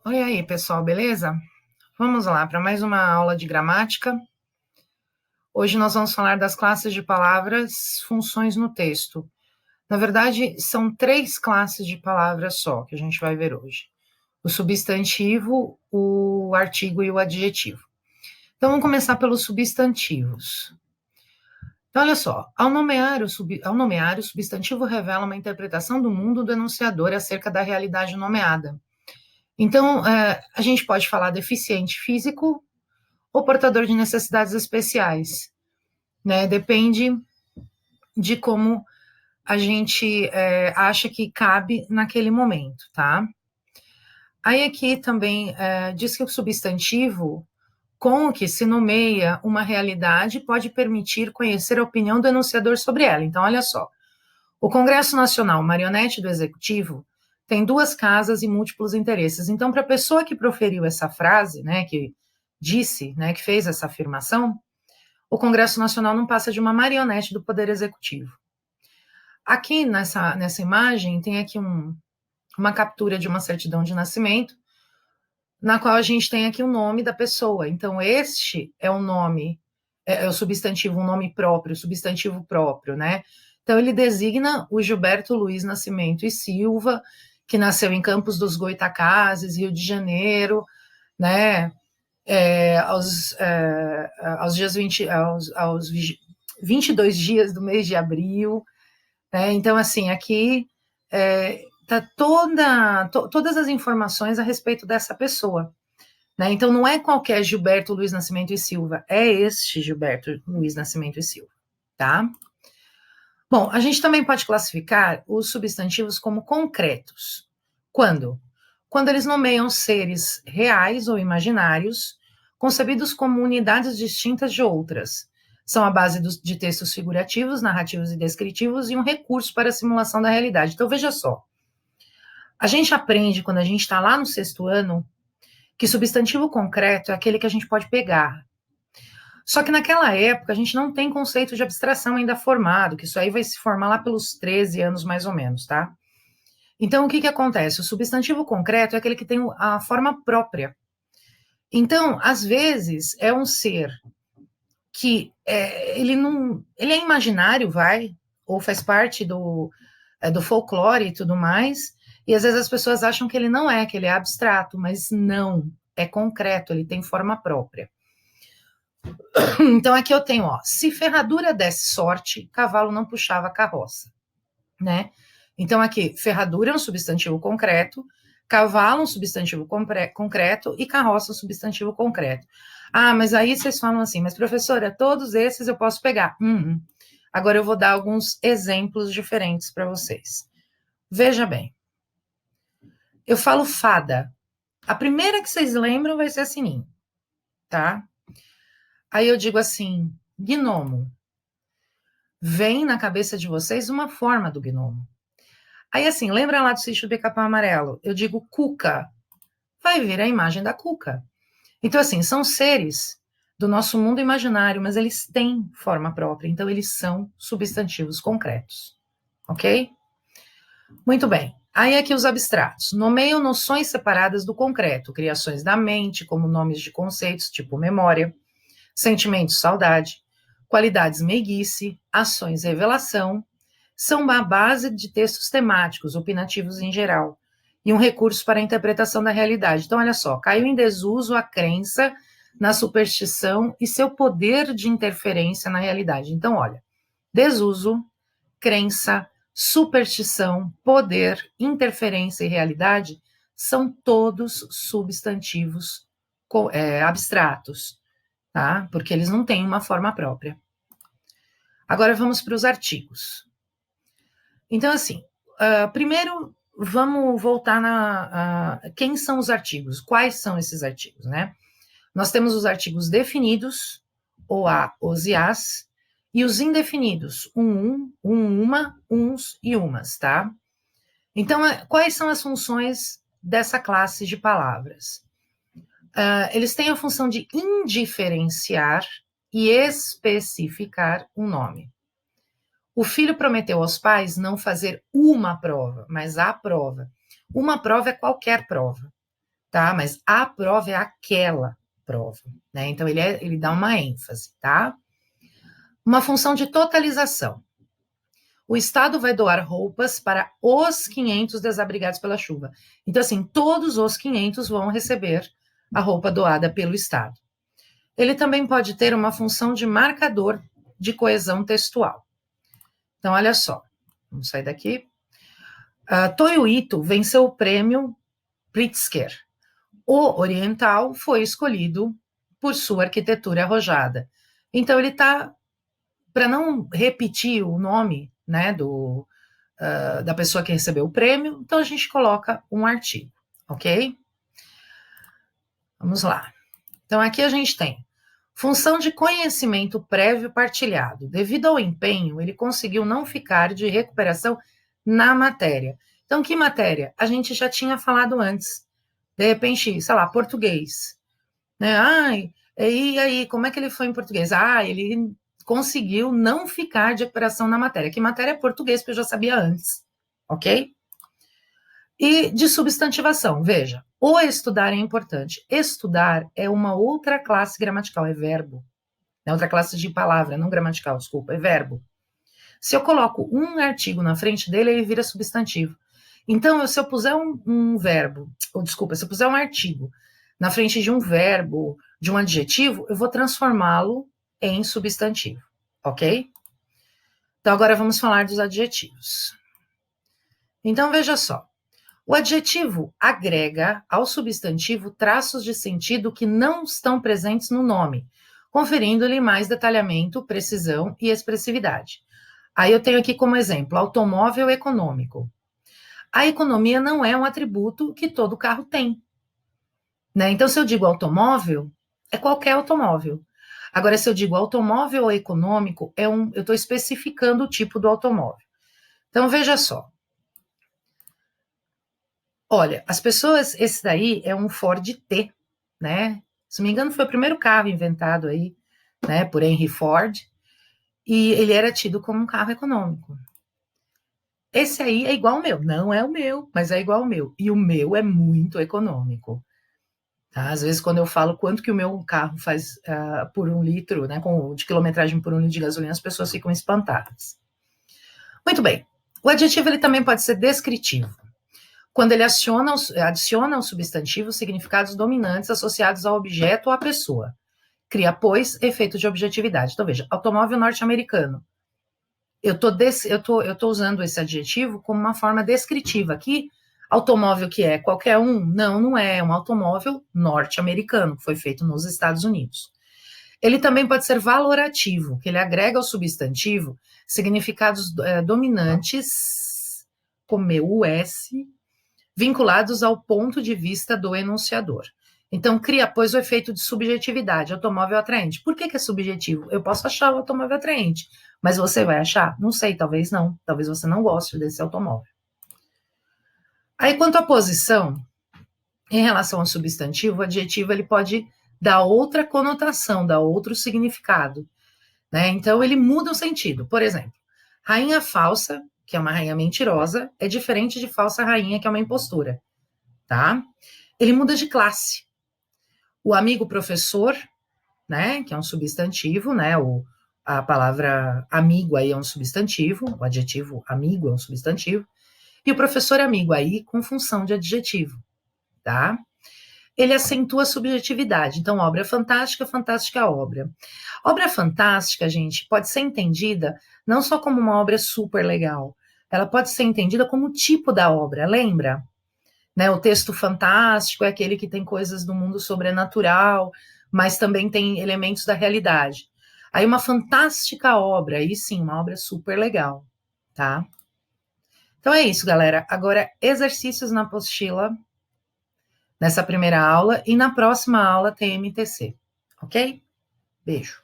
Oi aí, pessoal, beleza? Vamos lá para mais uma aula de gramática. Hoje nós vamos falar das classes de palavras, funções no texto. Na verdade, são três classes de palavras só que a gente vai ver hoje: o substantivo, o artigo e o adjetivo. Então, vamos começar pelos substantivos. Então, olha só, ao nomear, o substantivo revela uma interpretação do mundo do enunciador acerca da realidade nomeada. Então, a gente pode falar deficiente físico ou portador de necessidades especiais, né? Depende de como a gente acha que cabe naquele momento, tá? Aí aqui também diz que o substantivo com o que se nomeia uma realidade pode permitir conhecer a opinião do enunciador sobre ela. Então, olha só, o Congresso Nacional, marionete do Executivo, tem duas casas e múltiplos interesses. Então, para a pessoa que proferiu essa frase, né, que disse, né, que fez essa afirmação, o Congresso Nacional não passa de uma marionete do Poder Executivo. Aqui nessa imagem tem aqui uma captura de uma certidão de nascimento, na qual a gente tem aqui o nome da pessoa. Então, este é o nome, é o substantivo, um nome próprio, substantivo próprio, né? Então, ele designa o Gilberto Luiz Nascimento e Silva, que nasceu em Campos dos Goytacazes, Rio de Janeiro, né? Aos dias 22 dias do mês de abril, né? Então, assim, aqui tá todas as informações a respeito dessa pessoa, né? Então, não é qualquer Gilberto Luiz Nascimento e Silva, é este Gilberto Luiz Nascimento e Silva, tá? Bom, a gente também pode classificar os substantivos como concretos. Quando? Quando eles nomeiam seres reais ou imaginários, concebidos como unidades distintas de outras. São a base de textos figurativos, narrativos e descritivos e um recurso para a simulação da realidade. Então, veja só. A gente aprende, quando a gente está lá no sexto ano, que substantivo concreto é aquele que a gente pode pegar. Só que naquela época a gente não tem conceito de abstração ainda formado, que isso aí vai se formar lá pelos 13 anos mais ou menos, tá? Então o que acontece? O substantivo concreto é aquele que tem a forma própria. Então, às vezes, é um ser que ele é imaginário, ou faz parte do folclore e tudo mais, e às vezes as pessoas acham que ele não é, que ele é abstrato, mas não, é concreto, ele tem forma própria. Então aqui eu tenho, ó, se ferradura desse sorte, cavalo não puxava carroça, né? Então aqui, ferradura é um substantivo concreto, cavalo um substantivo concreto e carroça um substantivo concreto. Ah, mas aí vocês falam assim, mas professora, todos esses eu posso pegar. Agora eu vou dar alguns exemplos diferentes para vocês. Veja bem, eu falo fada. A primeira que vocês lembram vai ser sininho, tá? Aí eu digo assim, gnomo. Vem na cabeça de vocês uma forma do gnomo. Aí assim, lembra lá do sítio do Pica-Pau Amarelo? Eu digo cuca. Vai vir a imagem da cuca. Então assim, são seres do nosso mundo imaginário, mas eles têm forma própria, então eles são substantivos concretos. Ok? Muito bem. Aí aqui os abstratos. Nomeiam noções separadas do concreto, criações da mente, como nomes de conceitos, tipo memória, sentimentos, saudade, qualidades, meiguice, ações, revelação, são uma base de textos temáticos, opinativos em geral, e um recurso para a interpretação da realidade. Então, olha só, caiu em desuso a crença na superstição e seu poder de interferência na realidade. Então, olha, desuso, crença, superstição, poder, interferência e realidade são todos substantivos abstratos, tá? Porque eles não têm uma forma própria. Agora vamos para os artigos. Então, assim, primeiro vamos voltar quem são os artigos, quais são esses artigos, né? Nós temos os artigos definidos, o a, os e as, e os indefinidos, uma, uns e umas, tá? Então, quais são as funções dessa classe de palavras? Eles têm a função de indiferenciar e especificar um nome. O filho prometeu aos pais não fazer uma prova, mas a prova. Uma prova é qualquer prova. tá? Mas a prova é aquela prova, né? Então ele dá uma ênfase, tá? Uma função de totalização. O Estado vai doar roupas para os 500 desabrigados pela chuva. Então, assim, todos os 500 vão receber a roupa doada pelo Estado. Ele também pode ter uma função de marcador de coesão textual. Então, olha só, vamos sair daqui. Toyo Ito venceu o prêmio Pritzker. O oriental foi escolhido por sua arquitetura arrojada. Então, ele está, para não repetir o nome, né, da pessoa que recebeu o prêmio, então a gente coloca um artigo, ok? Vamos lá. Então, aqui a gente tem função de conhecimento prévio partilhado. Devido ao empenho, ele conseguiu não ficar de recuperação na matéria. Então, que matéria? A gente já tinha falado antes. De repente, sei lá, português. Né? Ai, e aí, como é que ele foi em português? Ah, ele conseguiu não ficar de recuperação na matéria. Que matéria é português, porque eu já sabia antes. Ok? E de substantivação, veja, o estudar é importante. Estudar é uma outra classe gramatical, é verbo. É outra classe de palavra, não gramatical, desculpa, é verbo. Se eu coloco um artigo na frente dele, ele vira substantivo. Então, se eu puser um verbo, ou desculpa, se eu puser um artigo na frente de um verbo, de um adjetivo, eu vou transformá-lo em substantivo, ok? Então, agora vamos falar dos adjetivos. Então, veja só. O adjetivo agrega ao substantivo traços de sentido que não estão presentes no nome, conferindo-lhe mais detalhamento, precisão e expressividade. Aí eu tenho aqui como exemplo, automóvel econômico. A economia não é um atributo que todo carro tem. Né? Então, se eu digo automóvel, é qualquer automóvel. Agora, se eu digo automóvel econômico, eu estou especificando o tipo do automóvel. Então, veja só. Olha, as pessoas, esse daí é um Ford T, né? Se não me engano, foi o primeiro carro inventado aí, né, por Henry Ford, e ele era tido como um carro econômico. Esse aí é igual ao meu, não é o meu, mas é igual ao meu, e o meu é muito econômico. Tá? Às vezes, quando eu falo quanto que o meu carro faz por 1 litro, né, de quilometragem por 1 litro de gasolina, as pessoas ficam espantadas. Muito bem, o adjetivo ele também pode ser descritivo. Quando ele adiciona ao substantivo significados dominantes associados ao objeto ou à pessoa. Cria, pois, efeito de objetividade. Então, veja, automóvel norte-americano. Eu tô usando esse adjetivo como uma forma descritiva. Aqui, automóvel que é qualquer um? Não, não é. É um automóvel norte-americano, que foi feito nos Estados Unidos. Ele também pode ser valorativo, que ele agrega ao substantivo significados dominantes, como US, vinculados ao ponto de vista do enunciador. Então, cria, pois, o efeito de subjetividade, automóvel atraente. Por que é subjetivo? Eu posso achar o automóvel atraente, mas você vai achar? Não sei, talvez não. Talvez você não goste desse automóvel. Aí, quanto à posição, em relação ao substantivo, o adjetivo ele pode dar outra conotação, dar outro significado. Né? Então, ele muda o sentido. Por exemplo, rainha falsa, que é uma rainha mentirosa, é diferente de falsa rainha, que é uma impostura. Tá? Ele muda de classe. O amigo professor, né, que é um substantivo, né, a palavra amigo aí é um substantivo, o adjetivo amigo é um substantivo, e o professor amigo aí com função de adjetivo, tá? Ele acentua a subjetividade, então obra fantástica, fantástica obra. Obra fantástica, gente, pode ser entendida não só como uma obra super legal, ela pode ser entendida como o tipo da obra, lembra? Né, o texto fantástico é aquele que tem coisas do mundo sobrenatural, mas também tem elementos da realidade. Aí uma fantástica obra, aí sim, uma obra super legal, tá? Então é isso, galera. Agora, exercícios na apostila, nessa primeira aula, e na próxima aula tem MTC, ok? Beijo.